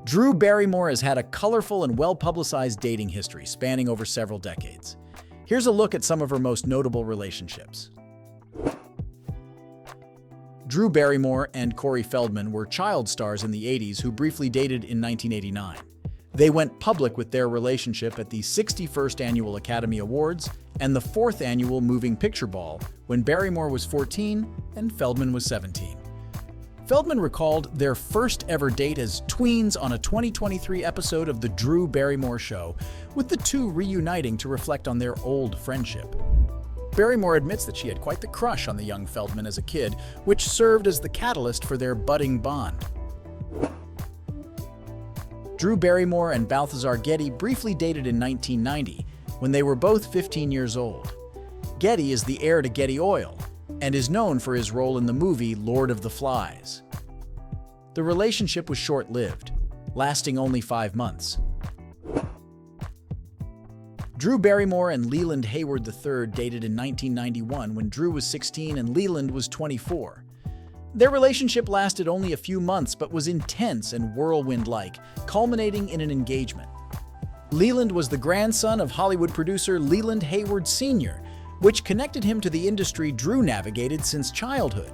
Drew Barrymore has had a colorful and well-publicized dating history spanning over several decades. Here's a look at some of her most notable relationships. Drew Barrymore and Corey Feldman were child stars in the 80s who briefly dated in 1989. They went public with their relationship at the 61st Annual Academy Awards and the 4th Annual Moving Picture Ball when Barrymore was 14 and Feldman was 17. Feldman recalled their first ever date as tweens on a 2023 episode of The Drew Barrymore Show, with the two reuniting to reflect on their old friendship. Barrymore admits that she had quite the crush on the young Feldman as a kid, which served as the catalyst for their budding bond. Drew Barrymore and Balthazar Getty briefly dated in 1990, when they were both 15 years old. Getty is the heir to Getty Oil, and is known for his role in the movie Lord of the Flies. The relationship was short-lived, lasting only 5 months. Drew Barrymore and Leland Hayward III dated in 1991 when Drew was 16 and Leland was 24. Their relationship lasted only a few months but was intense and whirlwind-like, culminating in an engagement. Leland was the grandson of Hollywood producer Leland Hayward Sr., which connected him to the industry Drew navigated since childhood.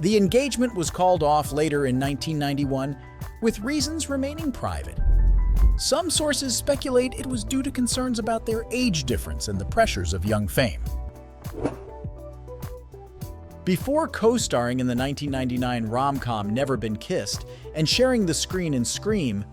The engagement was called off later in 1991, with reasons remaining private. Some sources speculate it was due to concerns about their age difference and the pressures of young fame. Before co-starring in the 1999 rom-com Never Been Kissed and sharing the screen in Scream,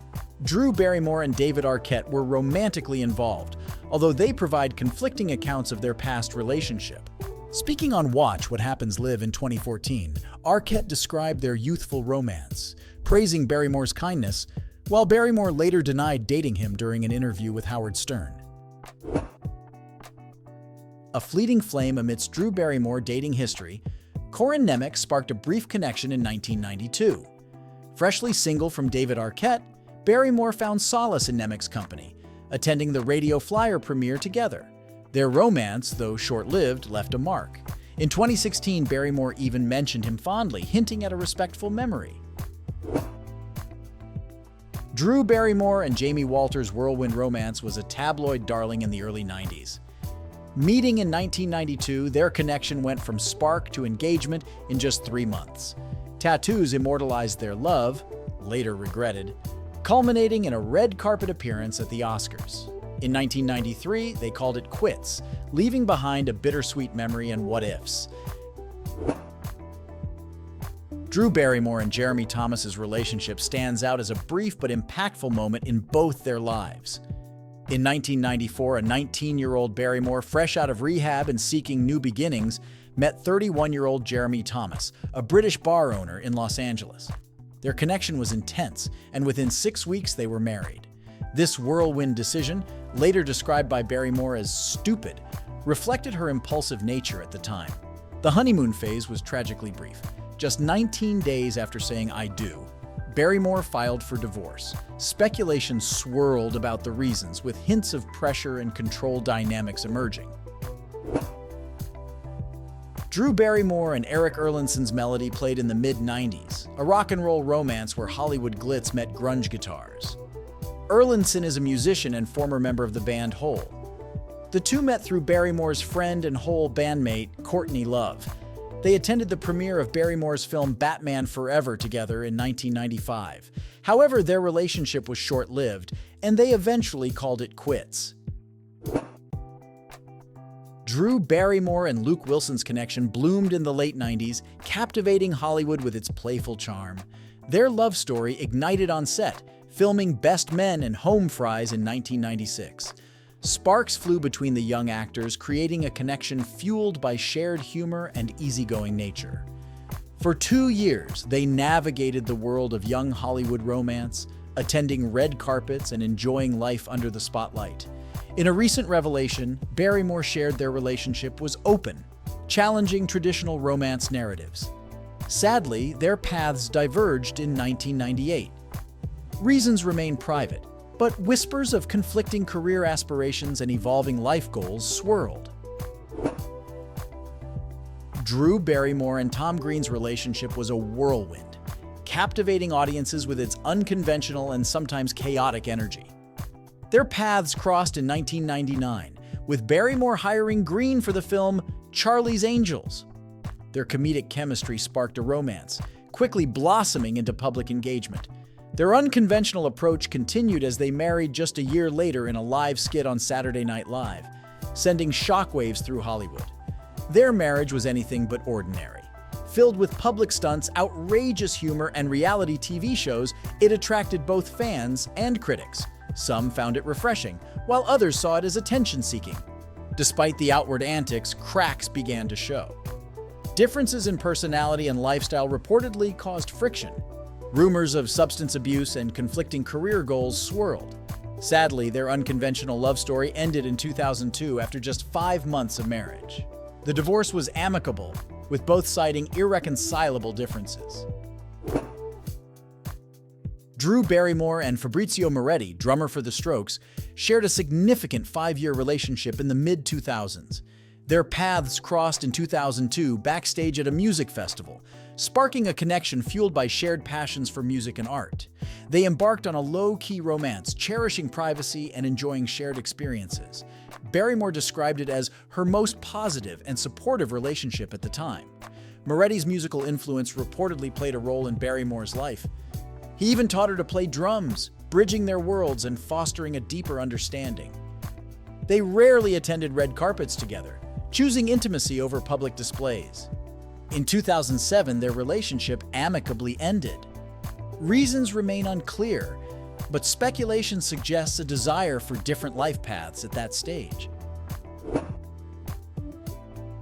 Drew Barrymore and David Arquette were romantically involved, although they provide conflicting accounts of their past relationship. Speaking on Watch What Happens Live in 2014, Arquette described their youthful romance, praising Barrymore's kindness, while Barrymore later denied dating him during an interview with Howard Stern. A fleeting flame amidst Drew Barrymore dating history, Corinne Nemec sparked a brief connection in 1992. Freshly single from David Arquette, Barrymore found solace in Nemec's company, attending the Radio Flyer premiere together. Their romance, though short-lived, left a mark. In 2016, Barrymore even mentioned him fondly, hinting at a respectful memory. Drew Barrymore and Jamie Walters' Whirlwind romance was a tabloid darling in the early 90s. Meeting in 1992, their connection went from spark to engagement in just 3 months. Tattoos immortalized their love, later regretted, culminating in a red carpet appearance at the Oscars. In 1993, they called it quits, leaving behind a bittersweet memory and what-ifs. Drew Barrymore and Jeremy Thomas's relationship stands out as a brief but impactful moment in both their lives. In 1994, a 19-year-old Barrymore, fresh out of rehab and seeking new beginnings, met 31-year-old Jeremy Thomas, a British bar owner in Los Angeles. Their connection was intense, and within 6 weeks they were married. This whirlwind decision, later described by Barrymore as stupid, reflected her impulsive nature at the time. The honeymoon phase was tragically brief. Just 19 days after saying "I do," Barrymore filed for divorce. Speculation swirled about the reasons, with hints of pressure and control dynamics emerging. Drew Barrymore and Eric Erlandsen's Melody played in the mid-90s, a rock and roll romance where Hollywood glitz met grunge guitars. Erlandsen is a musician and former member of the band Hole. The two met through Barrymore's friend and Hole bandmate, Courtney Love. They attended the premiere of Barrymore's film Batman Forever together in 1995. However, their relationship was short-lived, and they eventually called it quits. Drew Barrymore and Luke Wilson's connection bloomed in the late 90s, captivating Hollywood with its playful charm. Their love story ignited on set, filming Best Men and Home Fries in 1996. Sparks flew between the young actors, creating a connection fueled by shared humor and easygoing nature. For 2 years, they navigated the world of young Hollywood romance, attending red carpets and enjoying life under the spotlight. In a recent revelation, Barrymore shared their relationship was open, challenging traditional romance narratives. Sadly, their paths diverged in 1998. Reasons remain private, but whispers of conflicting career aspirations and evolving life goals swirled. Drew Barrymore and Tom Green's relationship was a whirlwind, captivating audiences with its unconventional and sometimes chaotic energy. Their paths crossed in 1999, with Barrymore hiring Green for the film Charlie's Angels. Their comedic chemistry sparked a romance, quickly blossoming into public engagement. Their unconventional approach continued as they married just a year later in a live skit on Saturday Night Live, sending shockwaves through Hollywood. Their marriage was anything but ordinary. Filled with public stunts, outrageous humor, and reality TV shows, it attracted both fans and critics. Some found it refreshing, while others saw it as attention-seeking. Despite the outward antics, cracks began to show. Differences in personality and lifestyle reportedly caused friction. Rumors of substance abuse and conflicting career goals swirled. Sadly, their unconventional love story ended in 2002 after just 5 months of marriage. The divorce was amicable, with both citing irreconcilable differences. Drew Barrymore and Fabrizio Moretti, drummer for The Strokes, shared a significant 5-year relationship in the mid-2000s. Their paths crossed in 2002 backstage at a music festival, sparking a connection fueled by shared passions for music and art. They embarked on a low-key romance, cherishing privacy and enjoying shared experiences. Barrymore described it as her most positive and supportive relationship at the time. Moretti's musical influence reportedly played a role in Barrymore's life. He even taught her to play drums, bridging their worlds and fostering a deeper understanding. They rarely attended red carpets together, choosing intimacy over public displays. In 2007, their relationship amicably ended. Reasons remain unclear, but speculation suggests a desire for different life paths at that stage.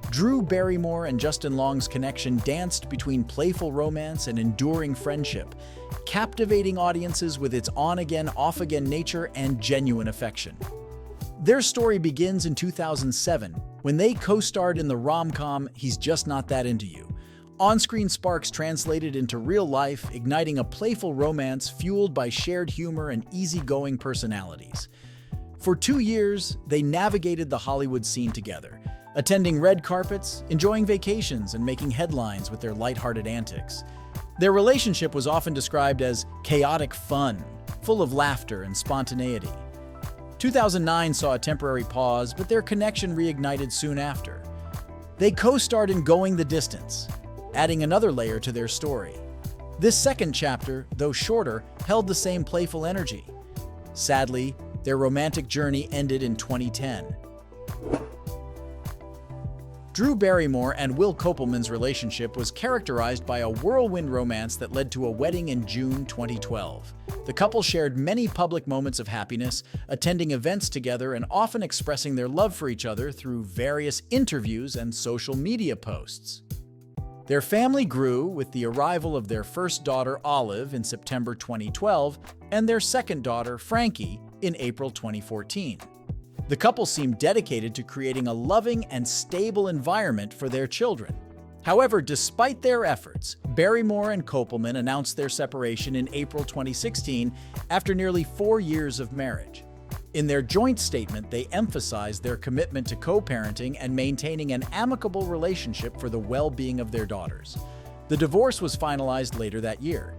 Drew Barrymore and Justin Long's connection danced between playful romance and enduring friendship, captivating audiences with its on-again, off-again nature and genuine affection. Their story begins in 2007, when they co-starred in the rom-com He's Just Not That Into You. On-screen sparks translated into real life, igniting a playful romance fueled by shared humor and easygoing personalities. For 2 years, they navigated the Hollywood scene together, attending red carpets, enjoying vacations, and making headlines with their lighthearted antics. Their relationship was often described as chaotic fun, full of laughter and spontaneity. 2009 saw a temporary pause, but their connection reignited soon after. They co-starred in Going the Distance, adding another layer to their story. This second chapter, though shorter, held the same playful energy. Sadly, their romantic journey ended in 2010. Drew Barrymore and Will Kopelman's relationship was characterized by a whirlwind romance that led to a wedding in June 2012. The couple shared many public moments of happiness, attending events together and often expressing their love for each other through various interviews and social media posts. Their family grew with the arrival of their first daughter, Olive, in September 2012, and their second daughter, Frankie, in April 2014. The couple seemed dedicated to creating a loving and stable environment for their children. However, despite their efforts, Barrymore and Kopelman announced their separation in April 2016 after nearly 4 years of marriage. In their joint statement, they emphasized their commitment to co-parenting and maintaining an amicable relationship for the well-being of their daughters. The divorce was finalized later that year,